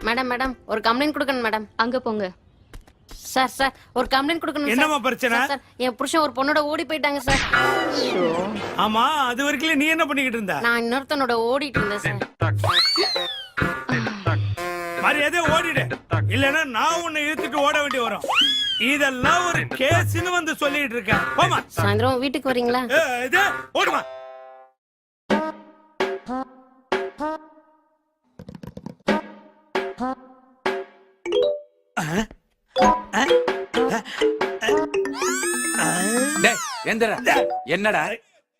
Madam madam ஒரு complaint கொடுக்கணும் madam. அங்க போங்க. சார் சார் ஒரு கம்ப்ளைண்ட் கொடுக்கணும். என்னமா பிரச்சனை? சார் என் புருஷன் ஒரு பொண்ணோட ஓடி போயிட்டாங்க சார். ஆமா, அது வரைக்கும் நீ என்ன பண்ணிக்கிட்டு இருந்த? நான் இன்னொருத்தனோட ஓடிட்டு இருந்தேன் சார். மரியாதை ஓடிடு, இல்லன்னா நான் உன்னை இழுத்துட்டு ஓட வேண்டி வரும். இதெல்லாம் ஒரு கேஸ்னு வந்து சொல்லிட்டு இருக்கேன். போமா. சாயந்தரம் வீட்டுக்கு வரீங்களா? இது ஓடுமா. என்னடா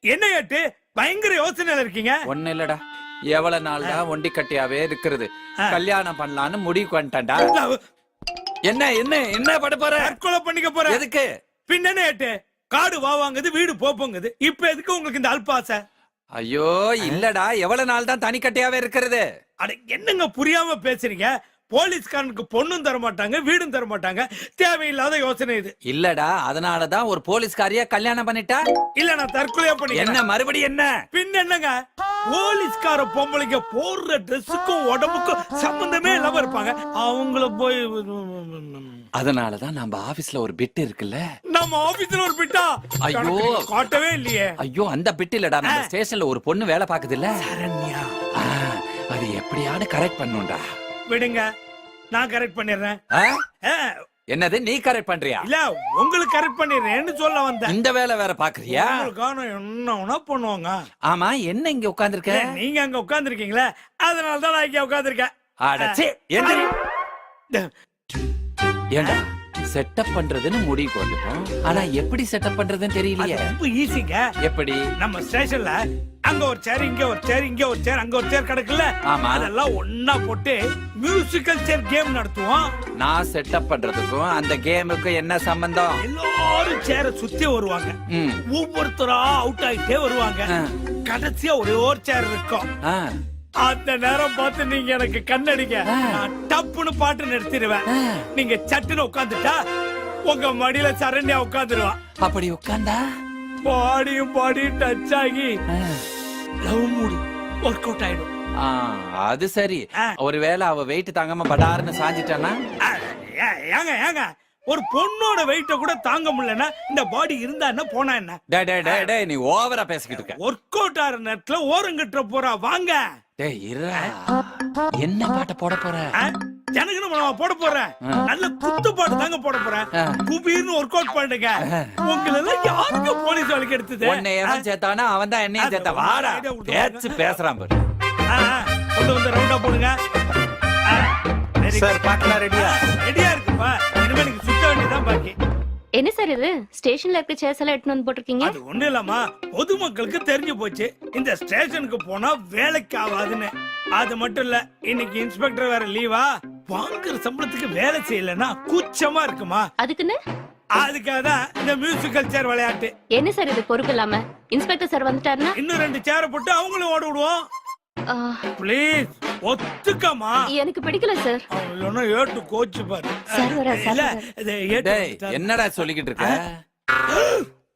என்ன கேட்டு பயங்கர யோசனையில இருக்கீங்க? ஒண்ணு இல்லடா, எவ்வளவு நாள் தான் ஒண்டி கட்டியாவே இருக்கிறது, கல்யாணம் பண்ணலான்னு முடிவு பண்ணிட்டேன்டா. என்ன என்ன என்ன பட போற? தற்கொலை பண்ணிக்க போற? எதுக்கு? பின்ன கேட்டு காடு வாங்குது, வீடு போங்குது, இப்ப எதுக்கு உங்களுக்கு இந்த அல்பாசை? ஐயோ இல்லடா, எவ்வளவு நாள் தான் தனி கட்டியாவே இருக்கிறது? அட என்னங்க புரியாம பேசுறீங்க? போலீஸ்காரனுக்கு பொண்ணும் தர மாட்டாங்க, வீடும் தர மாட்டாங்க. தேவையில்லாத யோசனை இது. இல்லடா, அதனாலதான் ஒரு போலீஸ்காரிய கல்யாணம் பண்ணிட்டா. இல்ல நான் தற்கொலையா பண்ணி. என்ன மறுபடியும் என்ன? பின் என்னங்க, போலீஸ்கார பொம்பளைங்க போடுற ட்ரெஸ்ஸுக்கும் உடம்புக்கும் சம்பந்தமே இல்லாம இருப்பாங்க. அவங்கள போய் அதனாலதான் நம்ம ஆபீஸ்ல ஒரு பிட் இருக்குல்ல. நம்ம ஆபீஸ்ல ஒரு பிட்டா? ஐயோ காட்டவே இல்லையே. ஐயோ அந்த பிட் இல்லடா, நம்ம ஸ்டேஷன்ல ஒரு பொண்ணு வேலை பாக்குது இல்ல, சரண்யா. அது எப்படியாவது கரெக்ட் பண்ணுடா. விடுங்க, நான் கரெக்ட் பண்ணிடுறேன். என்னது நீ கரெக்ட் பண்றியா? இல்ல உங்களுக்கு கரெக்ட் பண்ணிடுறேன்னு சொல்ல வந்தேன். இந்த வேலை வேற பாக்குறியா? என்ன பண்ணுவாங்க? ஆமா, என்ன இங்க உட்கார்ந்திருக்க? நீங்க அங்க உட்கார்ந்திருக்கீங்களா, அதனால தான் நான் இங்க உட்கார்ந்திருக்கேன். அடச்சே, ஏண்டா செட்டப் பண்றதுன்னு முடிவுக்கு வந்துட்டோம், ஆனா எப்படி செட்டப் பண்றதுன்னு தெரியலையே. ரொம்ப ஈஸிங்க. எப்படி? நம்ம ஸ்டேஷன்ல அங்க ஒரு சேர், இங்க ஒரு சேர், இங்க ஒரு சேர், அங்க ஒரு சேர் கிடக்குல்ல, ஆமா, அதெல்லாம் ஒன்னா போட்டு மியூசிக்கல் சேர் கேம் நடத்துவோம். நான் செட்டப் பண்றதுக்கும் அந்த கேமுக்கும் என்ன சம்பந்தம்? எல்லாரும் சேரை சுத்தி வருவாங்க, ஒவ்வொருத்தரா அவுட் ஆயிட்டே வருவாங்க. கடைசியா ஒரே ஒரு சேர் இருக்கும். அந்த நேரம் பார்த்து நீங்க எனக்கு கண்ணடிங்க, நான் டப்புன்னு பாட்டு நிறுத்திடுவேன். நீங்க சட்டுன்னு உட்காந்துட்டா உங்க மடியில சரண்யா உட்காந்துருவா. அப்படி உட்கார்ந்தா பாடியும் பாடியும் டச் ஆகி லவ் மூடு ஒர்க் அவுட் ஆயிடும். அது சரி. ஒருவேளை அவ வெயிட் தாங்காம படாருன்னு சாஞ்சிட்டானா? ஏங்க ஏங்க, ஒரு பொண்ணோட வெயிட்ட கூட தாங்க முடியலன்னா இந்த பாடி இருந்தா என்ன போனா என்ன? டேய் நீ ஓவரா பேசிக்கிட்டு இருக்க. ஒர்க் அவுட் ஆற நேரத்துல ஓரங்கட்ட போறா. வாங்க. டேய் இருடா, என்ன பாட்ட போட போற? ஜனகன மனமா போட போறேன். நல்ல குத்து பாட்டு தாங்க போட போறேன். குபீர்னு ஒர்க் அவுட் பண்ணுங்க. உங்களை எல்லாம் யாருக்கு போலீஸ் வழக்கு எடுத்தது? உன்னை எவன் சேர்த்தானா அவன் தான் என்னையும் சேர்த்தா. வாடா, பேச்சு பேசுறான் பாரு. கொண்டு வந்து ரவுண்டா போடுங்க. சார் பாக்கலாம் ரெடியா? ரெடியா இருக்குப்பா. இனிமே நீங்க சுத்த வேண்டியதான் பாக்கி. என்ன சார் இது, ஸ்டேஷன்ல இருக்க சேர்ஸ் எல்லாம் எடுத்து வந்து போட்டிருக்கீங்க? அது ஒண்ணு இல்லம்மா, பொதுமக்களுக்கு தெரிஞ்சு போச்சு இந்த ஸ்டேஷனுக்கு போனா வேலைக்கு ஆகாதுன்னு. அது மட்டும் இல்ல, இன்னைக்கு இன்ஸ்பெக்டர் வேற லீவா, வாங்குற சம்பளத்துக்கு வேலை செய்யலன்னா கூச்சமா இருக்குமா, அதுக்குன்னு அதுக்காக தான் இந்த மியூசிக்கல் சேர் விளையாட்டு. என்ன சார் இது பொறுப்பு இல்லாம? இன்ஸ்பெக்டர் சார் வந்துட்டாருன்னா இன்னும் 2 சேரை போட்டு அவங்களும் ஓட விடுவோம். ப்ளீஸ் ஒத்துக்கமா. எனக்கு பிடிக்கல சார். இல்லன்னா ஏட்டு கோச்சு பாரு. என்னடா சொல்லிக்கிட்டு இருக்க?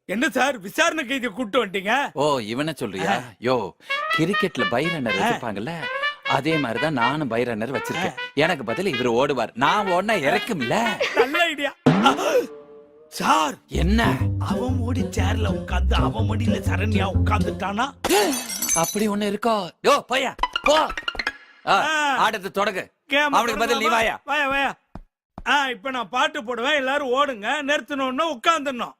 என்ன சார் விசாரணை கைதி கூட்டு வந்துட்டீங்க? ஓ இவனை சொல்றியா? யோ, கிரிக்கெட்ல பை ரன்னர் வச்சிருப்பாங்கல்ல, அதே மாதிரிதான் நானும் பை ரன்னர் வச்சிருக்கேன். எனக்கு பதில் இவரு ஓடுவார், நான் ஓடினா இறக்கும்ல. நல்ல ஐடியா சார். என்ன அவன் ஓடி சேர்ல உட்கார்ந்து அவன் மடியில சரண்யா உட்கார்ந்துட்டானா? அப்படி ஒண்ணு இருக்கோ? யோ போயா போ, ஆடத்தை தொடங்கு. அவனுக்கு பதில் நீ வாயா. வாயா வாயா. இப்ப நான் பாட்டு போடுவேன், எல்லாரும் ஓடுங்க. நிறுத்தணும்னு உட்கார்ந்துடணும்.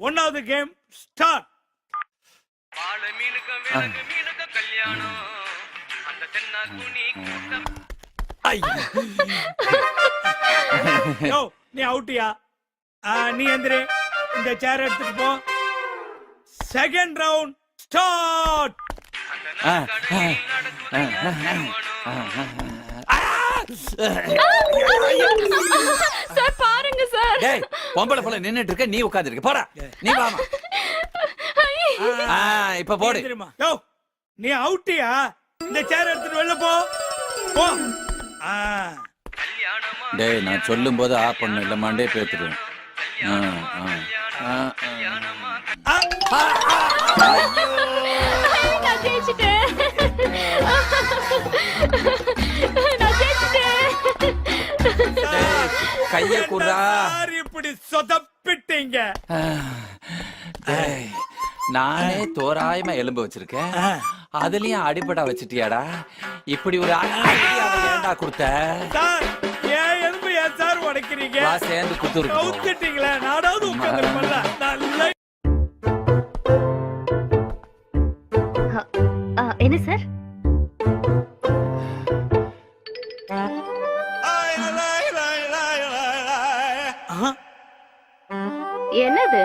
1வது கேம் ஸ்டார்ட். நீ அவுட்டியா? நீ எந்திரி, இந்த சேர் எடுத்துட்டு போ. Second round start. சார் பாருங்க சார். டேய் பொம்பளை புள்ள நின்னுட்டு இருக்க, நீ உட்கார்ந்து இருக்க. போடா நீ வாமா. இப்ப போடு. யோ நீ அவுட்டியா? இந்த சேர் எடுத்துட்டு வெளில போ போ. டேய் நான் சொல்லும் போது ஆஃப் பண்ணு, இல்ல மண்டே பேத்துறேன். நான் ஜெயிச்சிட்டேன். சொதப்பிட்டீங்க. டேய், நானே தோராயமா எலும்பு வச்சிருக்கேன், அதுலயும் அடிபடா வச்சிட்டியாடா. இப்படி ஒரு ஐடியாவை ஏன்டா கொடுத்த? சார் ஏன் எலும்பு ஏன் சார் உடைக்கிறீங்க? வா சேர்ந்து குத்துருக்கு. கவுத்துட்டீங்களே, நாடாவது உட்கார்ந்துருப்பேன்ல. நல்ல என்ன சார்? என்னது?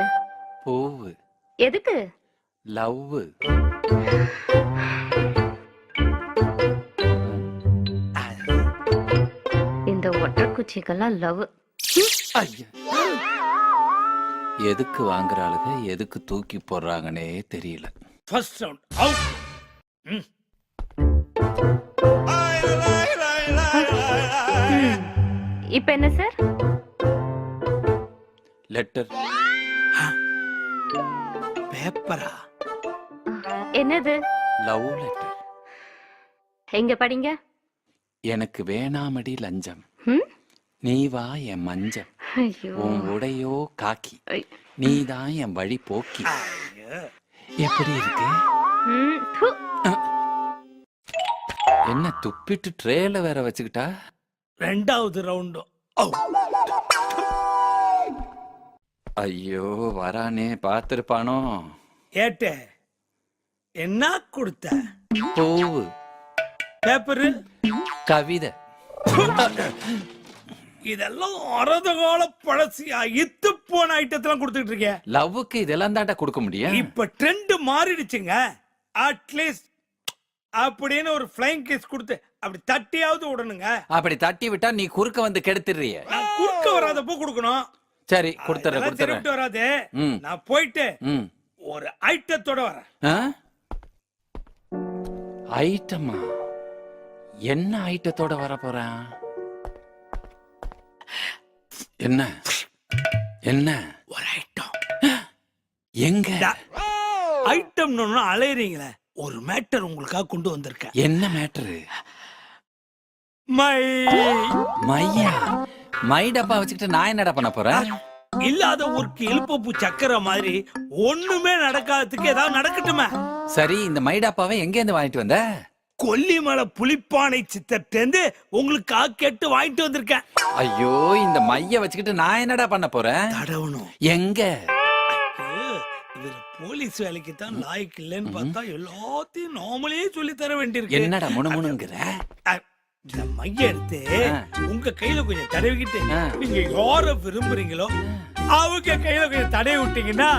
பூவு. எதுக்கு? லவ். இந்த ஒட்டக்குச்சிக்கெல்லாம் லவ். எதுக்கு வாங்குறாளுங்க, எதுக்கு தூக்கி போடுறாங்கன்னே தெரியல. First round out. இப்ப என்ன சார்? லெட்டர். பேப்பரா? என்னது? Love letter. எங்க படிங்க. எனக்கு வேணாமடி லஞ்சம், ம்? நீ வா என் மஞ்சம், ஐயோ. உன் உடையோ காக்கி, ஐ. நீதான் என் வழி போக்கி. எப்படி இருக்கு? ம், து. என்ன துப்பிட்டு ட்ரேல வேற வச்சுக்கிட்டா? ரெண்டாவது ரவுண்டும் ஐயோ வரானே, பார்த்திருப்பானோ. ஏட்டே என்ன கொடுத்த? பூவு. பேப்பரு? கவிதை. இதெல்லாம் அறத கால பழசியா இத்து போன ஐட்டத்தெல்லாம் கொடுத்துட்டு இருக்கேன். லவ்வுக்கு இதெல்லாம் தாண்டா கொடுக்க முடியும். இப்ப ட்ரெண்ட் மாறிடுச்சுங்க. அட்லீஸ்ட் அப்படின்னு ஒரு ஃப்ளைங் கிஸ் கொடுத்து அப்படி தட்டியாவது விடணுங்க. அப்படி தட்டி விட்டா நீ குறுக்க வந்து கெடுத்துறிய. நான் குறுக்க வராதப்போ கொடுக்கணும். சரி கொடுத்துறேன் இதெல்லாம் சரிப்பட்டு வராது. நான் போயிட்டு ஒரு ஐட்டத்தோட வரேன். ஐட்டமா? என்ன ஐட்டத்தோட வர போறேன்? என்ன என்ன ஒரு ஐட்டம். எங்க? ஐட்டம்னு அலையறீங்களே, ஒரு மேட்டர் உங்களுக்காக கொண்டு வந்திருக்கேன். என்ன மேட்டரு? மை மையா? மை டப்பா வச்சுக்கிட்டு நான் என்னடா பண்ண போறேன்? இல்லாத ஊருக்கு இழுப்பப்பு சக்கரை மாதிரி ஒண்ணுமே நடக்காததுக்கு ஏதாவது நடக்கட்டுமே. சரி, இந்த மை டப்பாவை எங்க இருந்து வாங்கிட்டு வந்த? கொல்லிமலை புலிப்பானை சித்தர்ட்டேந்து உங்களுக்காக கேட்டு வாங்கிட்டு வந்திருக்கேன். ஐயோ, இந்த மைய வச்சுக்கிட்டு நான் என்னடா பண்ண போறேன்? தடவணும். எங்க? இவர் போலீஸ் வேலைக்கு தான் லாய்க்கு இல்லைன்னு பார்த்தா எல்லாத்தையும் நாமளே சொல்லி தர வேண்டியிருக்கு. என்னடா முணுமுணுங்கிற? இந்த மைய எடுத்து உங்க கையில கொஞ்சம் தடவிக்கிட்டு நீங்க யார விரும்புறீங்களோ அவங்க கையில கொஞ்சம் தடவி விட்டீங்கன்னா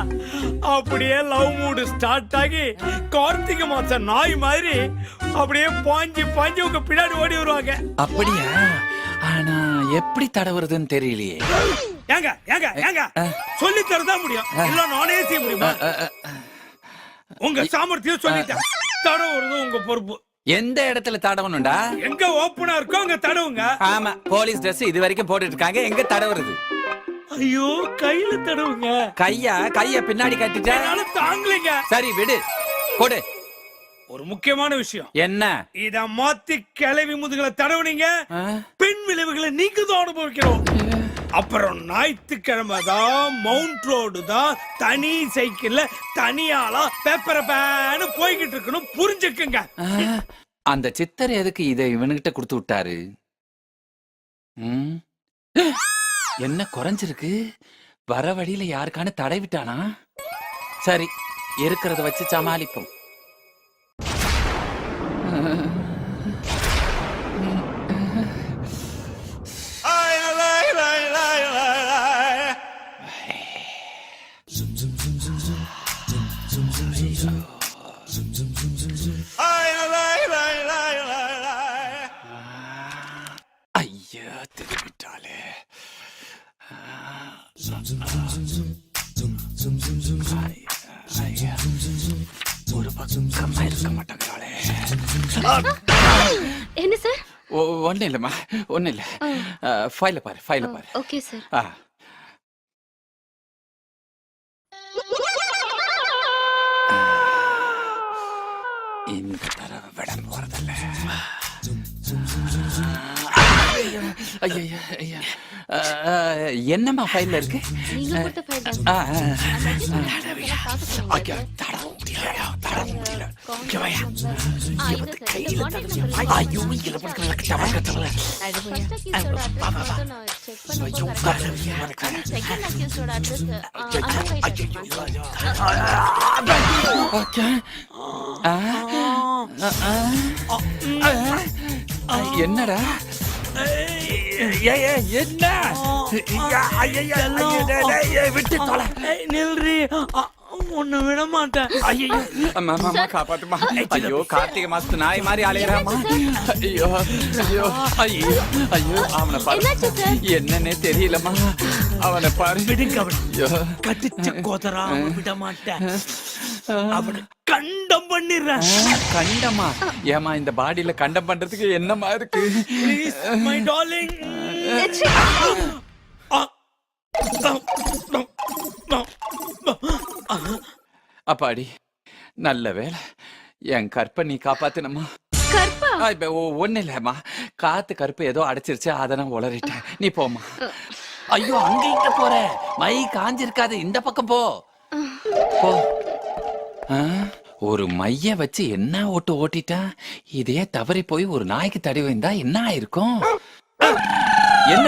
அப்படியே லவ் மூடு ஸ்டார்ட் ஆகி கார்த்திகை மாசம் நாய் மாதிரி அப்படியே பாஞ்சு பாஞ்சு உங்க பின்னாடி ஓடி வருவாங்க. அப்படியா? ஆனா எப்படி தடவுறதுன்னு தெரியலையே. ஏங்க ஏங்க ஏங்க சொல்லி தரதான் முடியும், இல்ல நானே செய்ய முடியுமா? உங்க சாமர்த்தியம் சொல்லிட்டேன். தடவுறது உங்க பொறுப்பு. எந்த இடத்துல தடவணும்டா? எங்க ஓப்பனா இருக்கோ அங்க தடவுங்க. ஆமா, போலீஸ் Dress இது வரைக்கும் போட்டுட்டு இருக்காங்க, எங்க தடவுறது? ஐயோ, கையில தடவுங்க. கைய பின்னாடி கட்டிட்டேன். தாங்கலைங்க. சரி விடு, கொடு. ஒரு முக்கியமான விஷயம். என்ன? இத மாத்தி கிளவி முதுகுல தடவுனீங்க, பின் விளைவுகளை நீங்க தான் அனுபவிக்கிறோம். அப்புறம் ஞாயிற்றுக்கிழமை தான் மவுண்ட் ரோடு தான் தனி சைக்கிள்ல தனியாளா பேப்பர் பேனு போய்கிட்டு இருக்கணும், புரிஞ்சுக்குங்க. அந்த சித்தர் எதுக்கு இதை இவனுகிட்ட கொடுத்து விட்டாரு? என்ன குறைஞ்சிருக்கு? வர வழியில யாருக்கான தடை விட்டானா? சரி, இருக்கிறத வச்சு சமாளிப்போம். ஐயா, திரும்பிட்டாலே. ஒரு பக்கமா இருக்க மாட்டாங்களே. என்ன சார்? ஒன்னும் இல்லம்மா, ஒன்னும் இல்ல. ஃபைல பாரு, ஃபைல பாரு. Okay sir. இந்த தடவை விட போறதில்ல. ஐயா ஐயா என்னம்மா ஃபைல்ல இருக்கு நீங்க கொடுத்த ஃபைல் தான் ஆ, ஆ, ஐயா, தட முடியல, தட முடியல. இங்க வாயா. ஐயோ, இதுல படுக்கிற தவறு கட்டவல. ஓகே. ஆ, ஆ, ஆ, என்னடா என்ன விட்டு தொலை. நில்றி, உன்னை விட மாட்டேன். ஐயோ, அம்மா அம்மா காப்பாத்துமா. ஐயோ கார்த்திகை மாசத்து நாய் மாதிரி அலையறாமா. ஐயோ ஐயோ ஐயோ ஐயோ அவனை பாரு. என்னன்னே தெரியலம்மா. அவனை பாரு. விடுங்க அவனை. ஐயோ கடிச்சு கோதராம விட மாட்டேன். அவனை கண்டம் பண்ணிடுறேன். கண்டமா? ஏமா இந்த பாடியில கண்டம் பண்றதுக்கு என்னமா இருக்கு? Please, my darling. அப்பாடி நல்ல வேலை என் கற்பை நீ காப்பாத்தினம்மா. கற்பா இப்ப ஒண்ணு இல்லம்மா, காத்து கருப்பு ஏதோ அடைச்சிருச்சு, அதை நான் உளறிட்டேன். நீ போமா. ஐயோ அங்க இங்க போற, மை காஞ்சிருக்காது, இந்த பக்கம் போ போ. ஆ, ஒரு மைய வச்சு என்ன ஓட்டு ஓட்டிட்டா, இதே தவறி போய் ஒரு நாய்க்கு தடி வைந்தா என்ன ஆயிருக்கும்? என்ன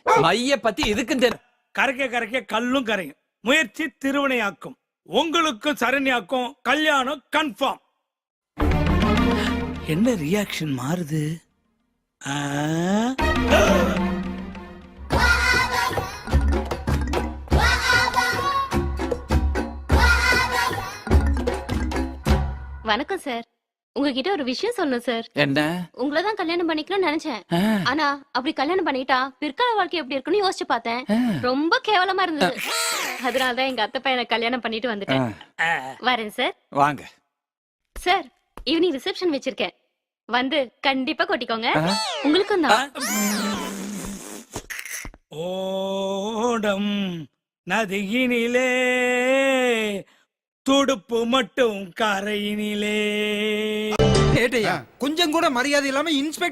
மைய பத்தி இதுக்கும் தெரியும். கரைக்க கரைக்க கல்லும் கரையும். முயற்சி திருவினையாக்கும். உங்களுக்கு சரண்யாக்கும் கல்யாணம் கன்ஃபார்ம். என்ன ரியாக்ஷன் மாறுது? ஆ? வணக்கம் சார். உங்ககிட்ட ஒரு விஷயம் சொல்லணும் சார். என்ன? உங்களை தான் கல்யாணம் பண்ணிக்கணும்னு நினைச்சேன். ஆ, ஆனா அப்படி கல்யாணம் பண்ணிட்டா பிற்கால வாழ்க்கை எப்படி இருக்குன்னு யோசிச்சு பார்த்தேன். ஆ, ரொம்ப கேவலமா இருந்தது. அதனாலதான் எங்க அத்தை பையனை கல்யாணம் பண்ணிட்டு ஆ. வந்துட்டேன். வரேன் சார். வாங்க. சார் ஈவினிங் ரிசப்ஷன் வச்சிருக்கேன், வந்து கண்டிப்பா கொட்டிக்கோங்க. ஆ. உங்களுக்கும் தான். ஓடம் நதியினிலே துடுப்பு மட்டும் கரையினிலே. ஏட்டையா கொஞ்சம் கூட மரியாதை இல்லாம இன்ஸ்பெக்டர்